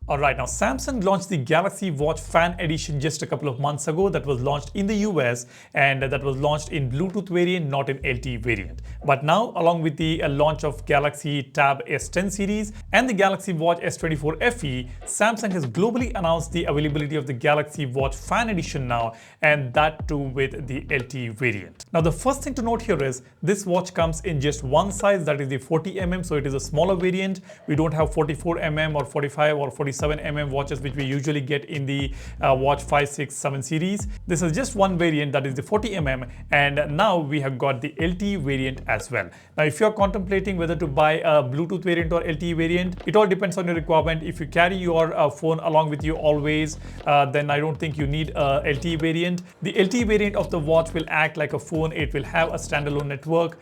Alright, now Samsung launched the Galaxy Watch Fan Edition just a couple of months ago. That was launched in the US and that was launched in Bluetooth variant, not in LTE variant. But now, along with the launch of Galaxy Tab S10 series and the Galaxy Watch S24 FE, Samsung has globally announced the availability of the Galaxy Watch Fan Edition now, and that too with the LTE variant. Now, the first thing to note here is this watch comes in just one size, that is the 40mm, so it is a smaller variant. We don't have 44mm or 45 or 47mm watches which we usually get in the Watch 5, 6, 7 series. This is just one variant, that is the 40mm, and now we have got the LTE variant as well. Now, if you're contemplating whether to buy a Bluetooth variant or LTE variant, it all depends on your requirement. If you carry your phone along with you always, then I don't think you need a LTE variant. The LTE variant of the watch will act like a phone. It will have a standalone network.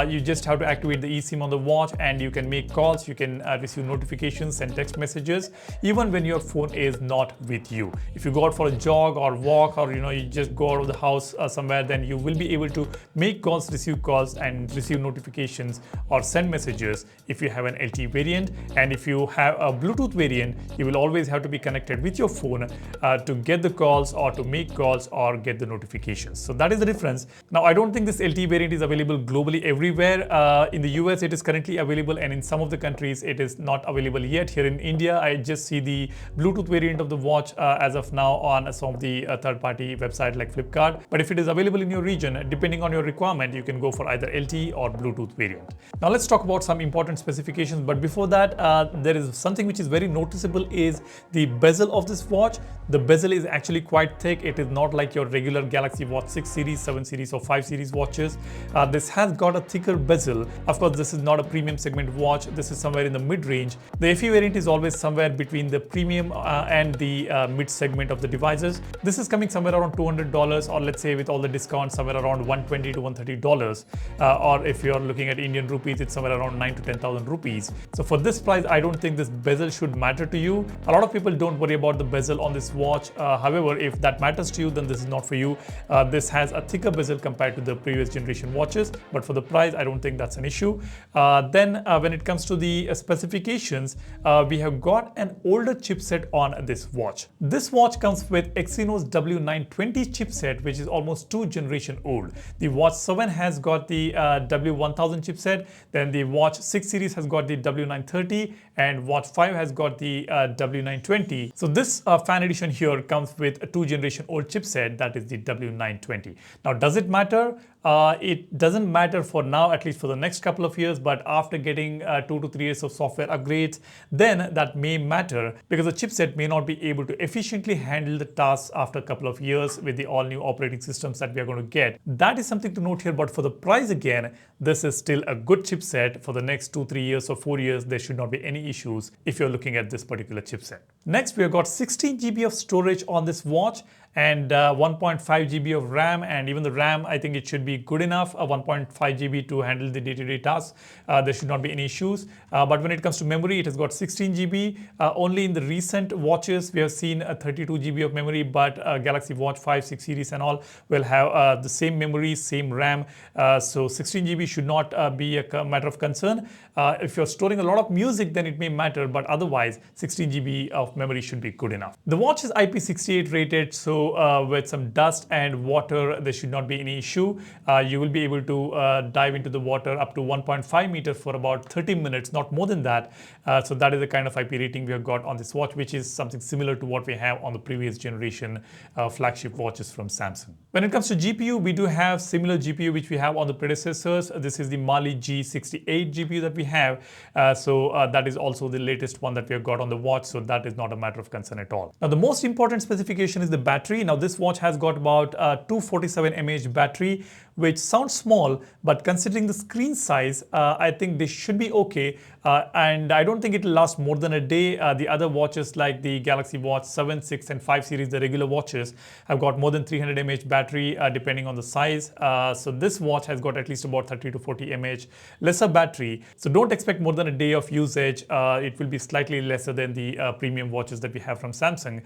You just have to activate the eSIM on the watch and you can make calls, you can receive notifications and text messages even when your phone is not with you. If you go out for a jog or walk, or you just go out of the house somewhere, then you will be able to make calls, receive calls and receive notifications or send messages if you have an LTE variant. And if you have a Bluetooth variant, you will always have to be connected with your phone to get the calls or to make calls or get the notifications. So that is the difference. Now, I don't think this LTE variant is available globally everywhere. In the US it is currently available, and in some of the countries it is not available yet. Here in India, I just see the Bluetooth variant of the watch as of now on some of the third-party website like Flipkart. But if it is available in your region, depending on your requirement, you can go for either LTE or Bluetooth variant. Now let's talk about some important specifications. But before that, there is something which is very noticeable is the bezel of this watch. The bezel is actually quite thick. It is not like your regular Galaxy Watch 6 series, 7 series or 5 series watches. This has got a thicker bezel. Of course, this is not a premium segment watch. This is somewhere in the mid-range. The FE variant is always somewhere between the premium and the mid segment of the devices. This is coming somewhere around $200, or let's say with all the discounts somewhere around $120 to $130, or if you're looking at Indian rupees, it's somewhere around 9 to 10,000 rupees. So for this price, I don't think this bezel should matter to you. A lot of people don't worry about the bezel on this watch. However, if that matters to you, then this is not for you. This has a thicker bezel compared to the previous generation watches, but for the price, I don't think that's an issue. Then when it comes to the specifications, we have got an older chipset on this watch. This watch comes with Exynos W920 chipset, which is almost 2 generations old. The Watch 7 has got the W1000 chipset, then the Watch 6 series has got the W930, and Watch 5 has got the W920. So this fan edition here comes with a 2 generation old chipset, that is the W920. Now, does it matter? It doesn't matter for now, at least for the next couple of years, but after getting 2 to 3 years of software upgrades, then that may matter, because the chipset may not be able to efficiently handle the tasks after a couple of years with the all new operating systems that we are going to get. That is something to note here, but for the price again, this is still a good chipset. For the next 2, 3 years or 4 years, there should not be any issues if you're looking at this particular chipset. Next, we have got 16 GB of storage on this watch and 1.5 GB of RAM, and even the RAM, I think it should be good enough, 1.5 GB to handle the day-to-day tasks. There should not be any issues. But when it comes to memory, it has got 16 GB. Only in the recent watches, we have seen a 32 GB of memory, but Galaxy Watch 5, 6 series and all will have the same memory, same RAM. So 16 GB should not be a matter of concern. If you're storing a lot of music, then it may matter, but otherwise 16 GB of memory should be good enough. The watch is IP68 rated, so with some dust and water, there should not be any issue. You will be able to dive into the water up to 1.5 meters for about 30 minutes, not more than that. So that is the kind of IP rating we have got on this watch, which is something similar to what we have on the previous generation flagship watches from Samsung. When it comes to GPU, we do have similar GPU which we have on the predecessors. This is the Mali G68 GPU that we have. That is also the latest one that we have got on the watch, so that is not a matter of concern at all. Now, the most important specification is the battery. Now, this watch has got about 247 mAh battery, which sounds small, but considering the screen size, I think this should be okay. And I don't think it will last more than a day. The other watches like the Galaxy Watch 7, 6 and 5 series, the regular watches, have got more than 300 mAh battery depending on the size. So this watch has got at least about 30 to 40 mAh lesser battery. So don't expect more than a day of usage. It will be slightly lesser than the premium watches that we have from Samsung.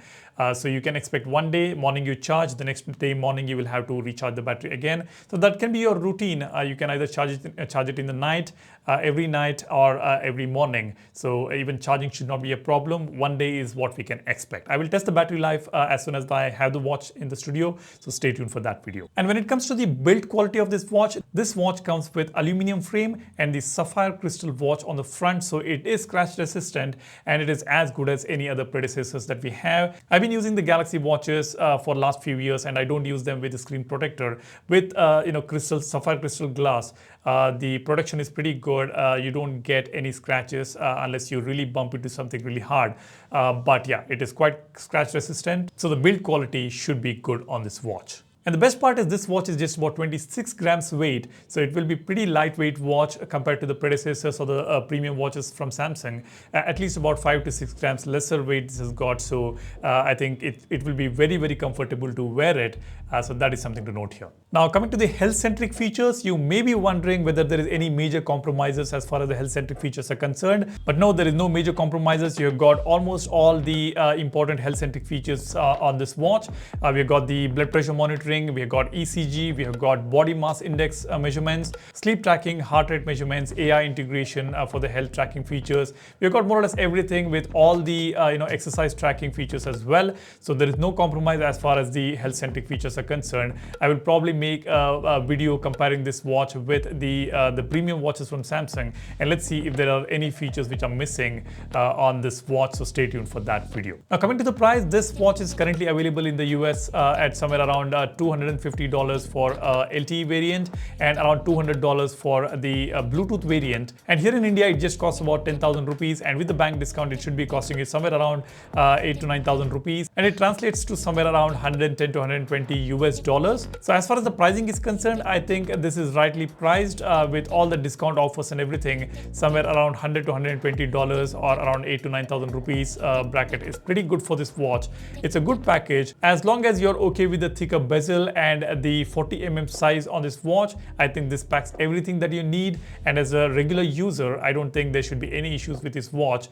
So you can expect one day morning you charge, the next day morning you will have to recharge the battery again. So that can be your routine. You can either charge it in the night, every night, or every morning. So even charging should not be a problem. One day is what we can expect. I will test the battery life as soon as I have the watch in the studio, so stay tuned for that video. And when it comes to the build quality of this watch comes with aluminum frame and the sapphire crystal watch on the front, so it is scratch resistant and it is as good as any other predecessors that we have. I've been using the Galaxy watches for last few years, and I don't use them with a screen protector. With sapphire crystal glass, the protection is pretty good. You don't get any scratches unless you really bump into something really hard. But yeah, it is quite scratch resistant, so the build quality should be good on this watch. And the best part is this watch is just about 26 grams weight, so it will be pretty lightweight watch compared to the predecessors or the premium watches from Samsung. At least about 5 to 6 grams lesser weight this has got, so I think it will be very, very comfortable to wear it. So that is something to note here. Now coming to the health-centric features, you may be wondering whether there is any major compromises as far as the health-centric features are concerned. But no, there is no major compromises. You have got almost all the important health-centric features on this watch. We have got the blood pressure monitoring, we have got ECG, we have got body mass index measurements, sleep tracking, heart rate measurements, AI integration for the health tracking features. We have got more or less everything with all the exercise tracking features as well. So there is no compromise as far as the health-centric features are concerned. I will probably make a video comparing this watch with the premium watches from Samsung, and let's see if there are any features which are missing on this watch, so stay tuned for that video. Now coming to the price, this watch is currently available in the US at somewhere around $250 for LTE variant and around $200 for the Bluetooth variant. And here in India, it just costs about 10,000 rupees, and with the bank discount, it should be costing you somewhere around 8 to 9,000 rupees, and it translates to somewhere around 110 to 120 US dollars. So as far as the pricing is concerned, I think this is rightly priced with all the discount offers and everything. Somewhere around 100 to 120 dollars or around 8 to 9,000 rupees bracket is pretty good for this watch. It's a good package as long as you're okay with the thicker bezel and the 40mm size on this watch. I think this packs everything that you need, and as a regular user, I don't think there should be any issues with this watch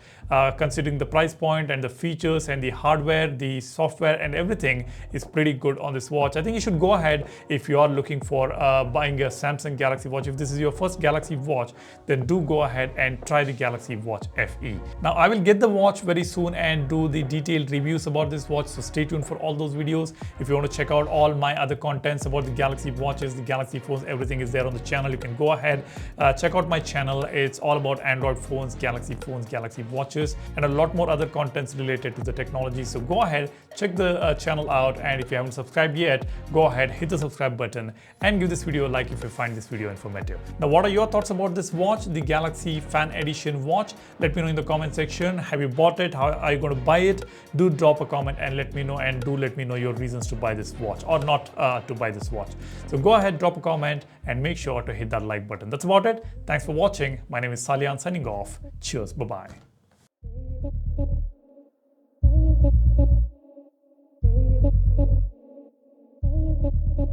considering the price point and the features and the hardware, the software and everything is pretty good on this watch. I think you should go ahead if you are looking for buying a Samsung Galaxy watch. If this is your first Galaxy watch, then do go ahead and try the Galaxy Watch FE. Now I will get the watch very soon and do the detailed reviews about this watch, so stay tuned for all those videos. If you want to check out all my other contents about the Galaxy watches, the Galaxy phones, everything is there on the channel. You can go ahead, check out my channel. It's all about Android phones, Galaxy watches, and a lot more other contents related to the technology. So go ahead, check the channel out, and if you haven't subscribed yet, go ahead, hit the subscribe button and give this video a like if you find this video informative. Now what are your thoughts about this watch, the Galaxy Fan Edition watch? Let me know in the comment section. Have you bought it? How are you going to buy it? Do drop a comment and let me know, and do let me know your reasons to buy this watch or not to buy this watch. So go ahead, drop a comment and make sure to hit that like button. That's about it. Thanks for watching. My name is Salian signing off. Cheers. Bye-bye. Thank you.